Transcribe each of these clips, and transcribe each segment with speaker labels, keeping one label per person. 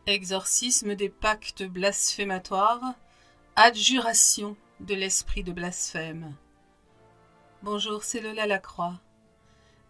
Speaker 1: Exorcisme des pactes blasphématoires, adjuration de l'esprit de blasphème. Bonjour, c'est Lola Lacroix.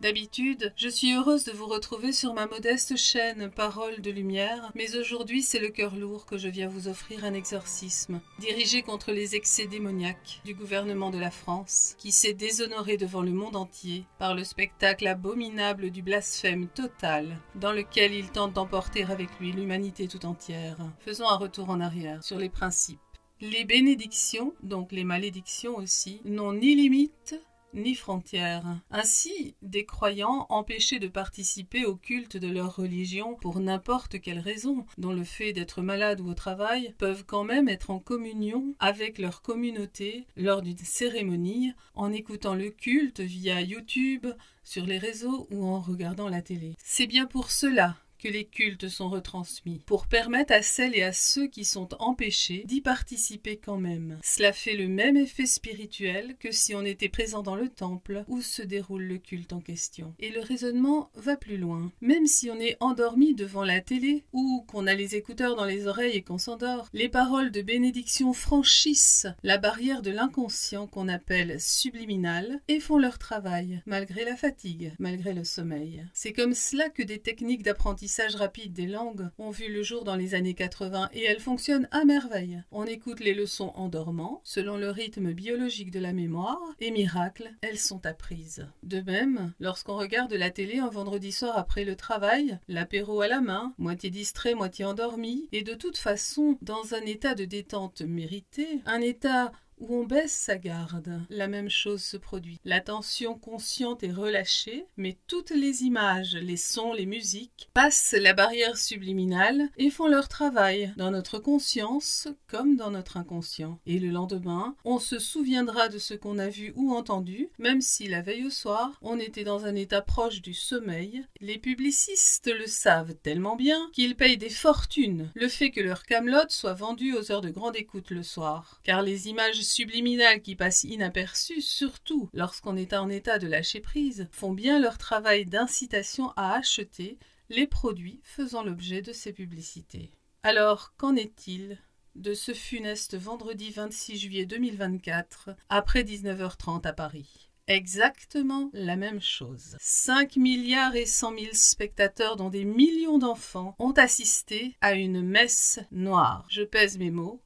Speaker 1: D'habitude, je suis heureuse de vous retrouver sur ma modeste chaîne Parole de Lumière, mais aujourd'hui c'est le cœur lourd que je viens vous offrir un exorcisme, dirigé contre les excès démoniaques du gouvernement de la France, qui s'est déshonoré devant le monde entier par le spectacle abominable du blasphème total, dans lequel il tente d'emporter avec lui l'humanité tout entière. Faisons un retour en arrière sur les principes. Les bénédictions, donc les malédictions aussi, n'ont ni limite ni frontières. Ainsi, des croyants empêchés de participer au culte de leur religion pour n'importe quelle raison, dont le fait d'être malade ou au travail, peuvent quand même être en communion avec leur communauté lors d'une cérémonie, en écoutant le culte via YouTube, sur les réseaux ou en regardant la télé. C'est bien pour cela que les cultes sont retransmis, pour permettre à celles et à ceux qui sont empêchés d'y participer quand même. Cela fait le même effet spirituel que si on était présent dans le temple où se déroule le culte en question. Et le raisonnement va plus loin. Même si on est endormi devant la télé, ou qu'on a les écouteurs dans les oreilles et qu'on s'endort, les paroles de bénédiction franchissent la barrière de l'inconscient qu'on appelle subliminal et font leur travail, malgré la fatigue, malgré le sommeil. C'est comme cela que des techniques d'apprentissage rapide des langues ont vu le jour dans les années 80 et elles fonctionnent à merveille. On écoute les leçons en dormant, selon le rythme biologique de la mémoire, et miracle, elles sont apprises. De même, lorsqu'on regarde la télé un vendredi soir après le travail, l'apéro à la main, moitié distrait, moitié endormi, et de toute façon, dans un état de détente mérité, un état où on baisse sa garde, la même chose se produit. L'attention consciente est relâchée, mais toutes les images, les sons, les musiques passent la barrière subliminale et font leur travail dans notre conscience comme dans notre inconscient. Et le lendemain, on se souviendra de ce qu'on a vu ou entendu, même si la veille au soir, on était dans un état proche du sommeil. Les publicistes le savent tellement bien qu'ils payent des fortunes le fait que leur camelote soit vendue aux heures de grande écoute le soir. Car les images subliminales qui passent inaperçues, surtout lorsqu'on est en état de lâcher prise, font bien leur travail d'incitation à acheter les produits faisant l'objet de ces publicités. Alors, qu'en est-il de ce funeste vendredi 26 juillet 2024, après 19h30 à Paris ? Exactement la même chose. 5 milliards et 100 000 spectateurs, dont des millions d'enfants, ont assisté à une messe noire. Je pèse mes mots.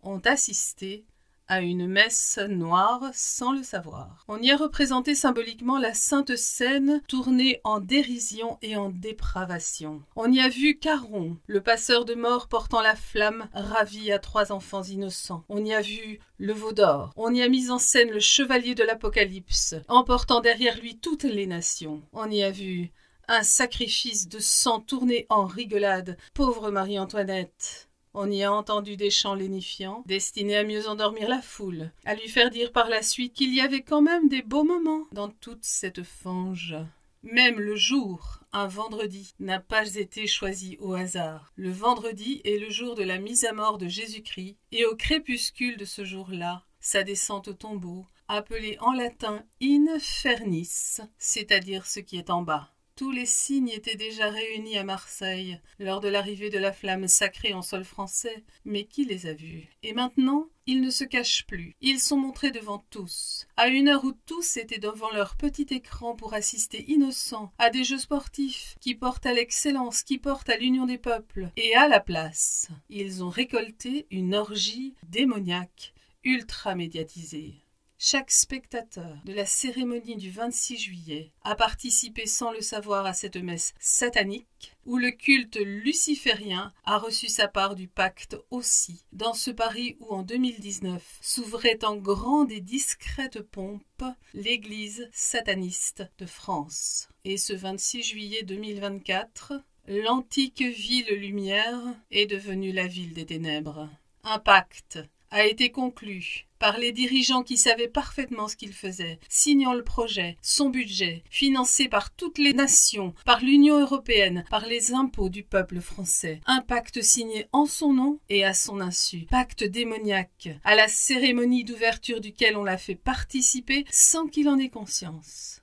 Speaker 1: Ont assisté à une messe noire sans le savoir. On y a représenté symboliquement la Sainte Seine tournée en dérision et en dépravation. On y a vu Caron, le passeur de mort portant la flamme, ravi à 3 enfants innocents. On y a vu le veau d'or. On y a mis en scène le chevalier de l'Apocalypse, emportant derrière lui toutes les nations. On y a vu un sacrifice de sang tourné en rigolade, pauvre Marie-Antoinette. On y a entendu des chants lénifiants, destinés à mieux endormir la foule, à lui faire dire par la suite qu'il y avait quand même des beaux moments dans toute cette fange. Même le jour, un vendredi, n'a pas été choisi au hasard. Le vendredi est le jour de la mise à mort de Jésus-Christ, et au crépuscule de ce jour-là, sa descente au tombeau, appelée en latin infernis, c'est-à-dire ce qui est en bas. Tous les signes étaient déjà réunis à Marseille lors de l'arrivée de la flamme sacrée en sol français, mais qui les a vus? Et maintenant, ils ne se cachent plus. Ils sont montrés devant tous, à une heure où tous étaient devant leur petit écran pour assister innocents à des jeux sportifs qui portent à l'excellence, qui portent à l'union des peuples. Et à la place, ils ont récolté une orgie démoniaque, ultra médiatisée. Chaque spectateur de la cérémonie du 26 juillet a participé sans le savoir à cette messe satanique où le culte luciférien a reçu sa part du pacte aussi, dans ce Paris où en 2019 s'ouvrait en grande et discrète pompe l'église sataniste de France. Et ce 26 juillet 2024, l'antique ville lumière est devenue la ville des ténèbres. Un pacte a été conclu par les dirigeants qui savaient parfaitement ce qu'ils faisaient, signant le projet, son budget, financé par toutes les nations, par l'Union européenne, par les impôts du peuple français. Un pacte signé en son nom et à son insu. Pacte démoniaque, à la cérémonie d'ouverture duquel on l'a fait participer sans qu'il en ait conscience.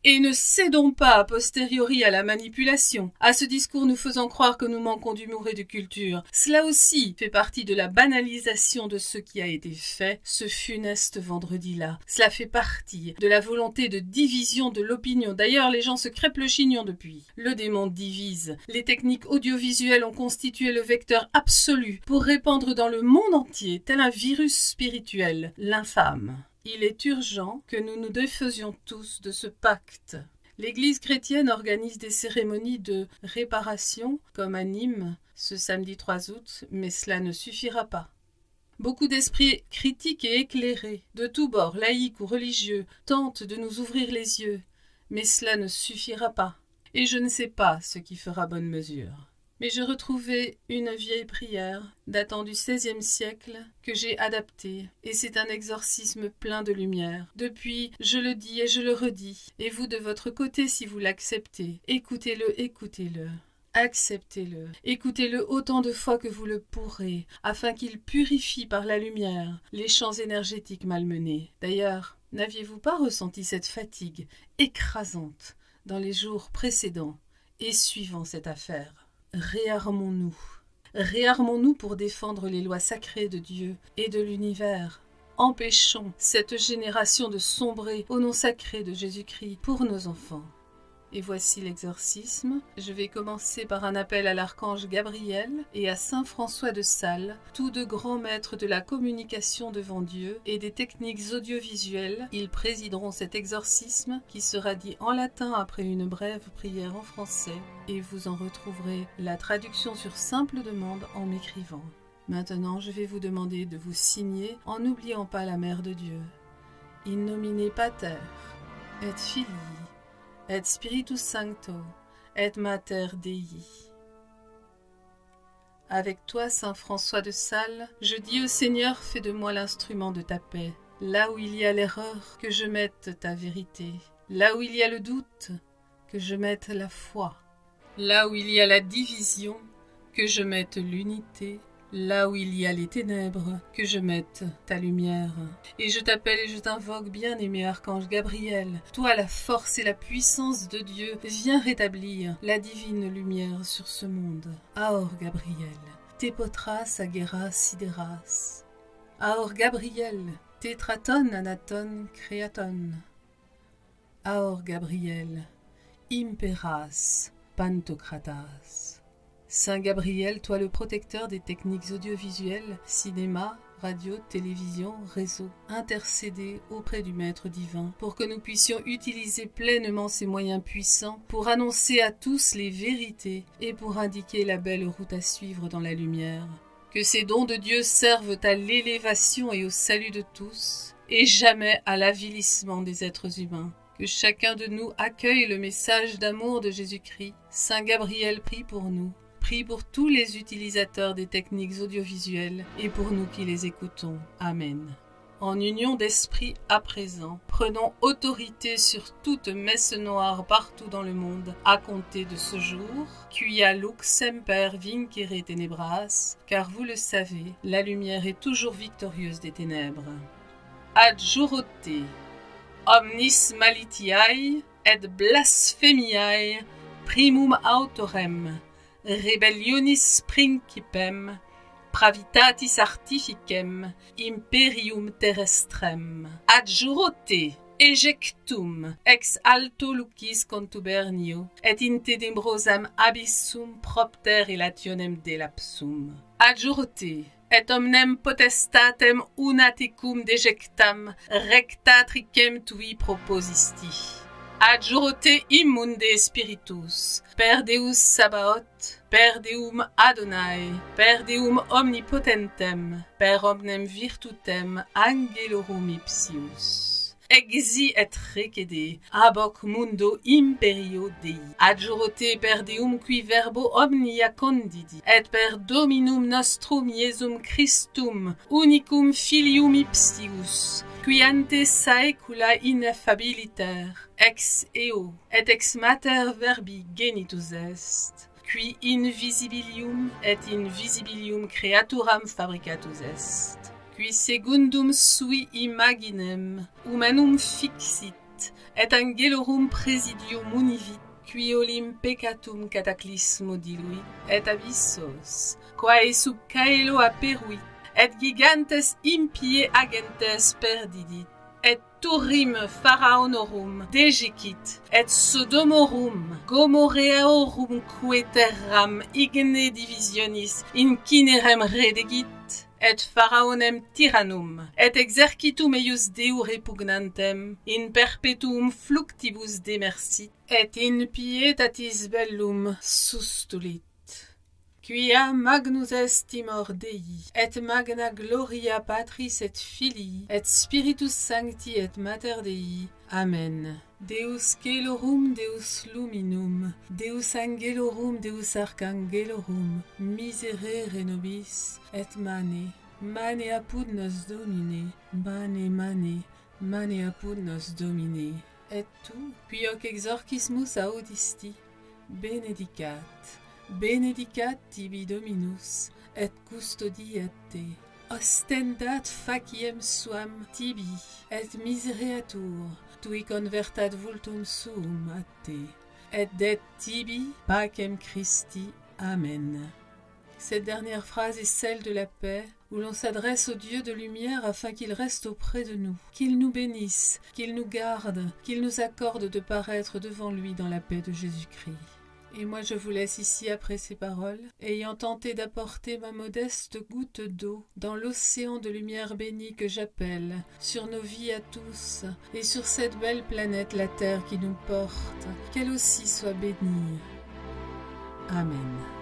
Speaker 1: Et ne cédons pas a posteriori à la manipulation, à ce discours nous faisant croire que nous manquons d'humour et de culture. Cela aussi fait partie de la banalisation de ce qui a été fait ce funeste vendredi-là. Cela fait partie de la volonté de division de l'opinion. D'ailleurs, les gens se crêpent le chignon depuis. Le démon divise. Les techniques audiovisuelles ont constitué le vecteur absolu pour répandre dans le monde entier, tel un virus spirituel, l'infâme. Il est urgent que nous nous défaisions tous de ce pacte. L'Église chrétienne organise des cérémonies de réparation, comme à Nîmes, ce samedi 3 août, mais cela ne suffira pas. Beaucoup d'esprits critiques et éclairés, de tous bords, laïcs ou religieux, tentent de nous ouvrir les yeux, mais cela ne suffira pas. Et je ne sais pas ce qui fera bonne mesure. Mais je retrouvais une vieille prière datant du XVIe siècle que j'ai adaptée, et c'est un exorcisme plein de lumière. Depuis, je le dis et je le redis, et vous de votre côté si vous l'acceptez, écoutez-le, écoutez-le. Acceptez-le, écoutez-le autant de fois que vous le pourrez, afin qu'il purifie par la lumière les champs énergétiques malmenés. D'ailleurs, n'aviez-vous pas ressenti cette fatigue écrasante dans les jours précédents et suivant cette affaire ? Réarmons-nous. Réarmons-nous pour défendre les lois sacrées de Dieu et de l'univers. Empêchons cette génération de sombrer au nom sacré de Jésus-Christ pour nos enfants. Et voici l'exorcisme. Je vais commencer par un appel à l'archange Gabriel et à saint François de Sales, tous deux grands maîtres de la communication devant Dieu et des techniques audiovisuelles. Ils présideront cet exorcisme qui sera dit en latin après une brève prière en français, et vous en retrouverez la traduction sur simple demande en m'écrivant. Maintenant, je vais vous demander de vous signer en n'oubliant pas la Mère de Dieu. In nomine Pater, et Filii, et Spiritus Sancto, et Mater Dei. Avec toi, saint François de Sales, je dis au Seigneur, fais de moi l'instrument de ta paix. Là où il y a l'erreur, que je mette ta vérité. Là où il y a le doute, que je mette la foi. Là où il y a la division, que je mette l'unité. Là où il y a les ténèbres, que je mette ta lumière. Et je t'appelle et je t'invoque, bien-aimé archange Gabriel, toi la force et la puissance de Dieu, viens rétablir la divine lumière sur ce monde. Aor Gabriel, tepotras agera sideras. Aor Gabriel, tetraton anaton créaton. Aor Gabriel, imperas pantocratas. Saint Gabriel, toi le protecteur des techniques audiovisuelles, cinéma, radio, télévision, réseau, intercédez auprès du Maître divin pour que nous puissions utiliser pleinement ces moyens puissants pour annoncer à tous les vérités et pour indiquer la belle route à suivre dans la lumière. Que ces dons de Dieu servent à l'élévation et au salut de tous et jamais à l'avilissement des êtres humains. Que chacun de nous accueille le message d'amour de Jésus-Christ. Saint Gabriel prie pour nous. Prie pour tous les utilisateurs des techniques audiovisuelles et pour nous qui les écoutons. Amen. En union d'esprit à présent, prenons autorité sur toute messe noire partout dans le monde à compter de ce jour. Quia lux semper vincere tenebras, car vous le savez, la lumière est toujours victorieuse des ténèbres. Adjurote, omnis malitiae et blasphemiae primum autorem, rebellionis principem, pravitatis artificem, imperium terrestrem. Adjurote, ejectum, ex alto lucis contubernio, et in tenebrosam abyssum propter elationem delapsum. Adjurote, et omnem potestatem unaticum dejectam, recta tricem tui proposisti. Adjurote immunde spiritus, per Deus Sabaoth, per Deum Adonai, per Deum omnipotentem, per omnem virtutem angelorum ipsius. Exi et recede, ab mundo imperio Dei. Adjurote per Deum qui verbo omnia condidi, et per Dominum nostrum Iesum Christum, unicum filium ipsius, qui ante saecula ineffabiliter, ex eo, et ex mater verbi genitus est, qui invisibilium et invisibilium creaturam fabricatus est, qui secundum sui imaginem humanum fixit, et angelorum presidium univit, qui olim peccatum cataclysmo diluit, et abyssos, quae sub caelo aperuit, et gigantes impie agentes perdidit, et turim pharaonorum dejecit, et sodomorum gomorreaorum quae terram igne divisionis incinerem redegit, et pharaonem tyrannum, et exercitum eius Deo repugnantem, in perpetuum fluctibus demersit, et in pietatis bellum sustulit. Quia magnus est timor Dei, et magna gloria Patris et Filii, et Spiritus Sancti et Mater Dei. Amen. Deus Celorum, Deus Luminum, Deus Angelorum, Deus Archangelorum, miserere nobis, et mane apud nos Domine, mane apud nos Domine. Et tu, qui hoc exorcismus audisti, benedicat tibi Dominus, et custodiat te. Ostentat faciem suam tibi, et misereatur, tui convertat vultum suum a te. Et det tibi pacem Christi. Amen. Cette dernière phrase est celle de la paix, où l'on s'adresse au Dieu de lumière afin qu'il reste auprès de nous, qu'il nous bénisse, qu'il nous garde, qu'il nous accorde de paraître devant lui dans la paix de Jésus-Christ. Et moi je vous laisse ici après ces paroles, ayant tenté d'apporter ma modeste goutte d'eau dans l'océan de lumière bénie que j'appelle, sur nos vies à tous, et sur cette belle planète la Terre qui nous porte, qu'elle aussi soit bénie. Amen.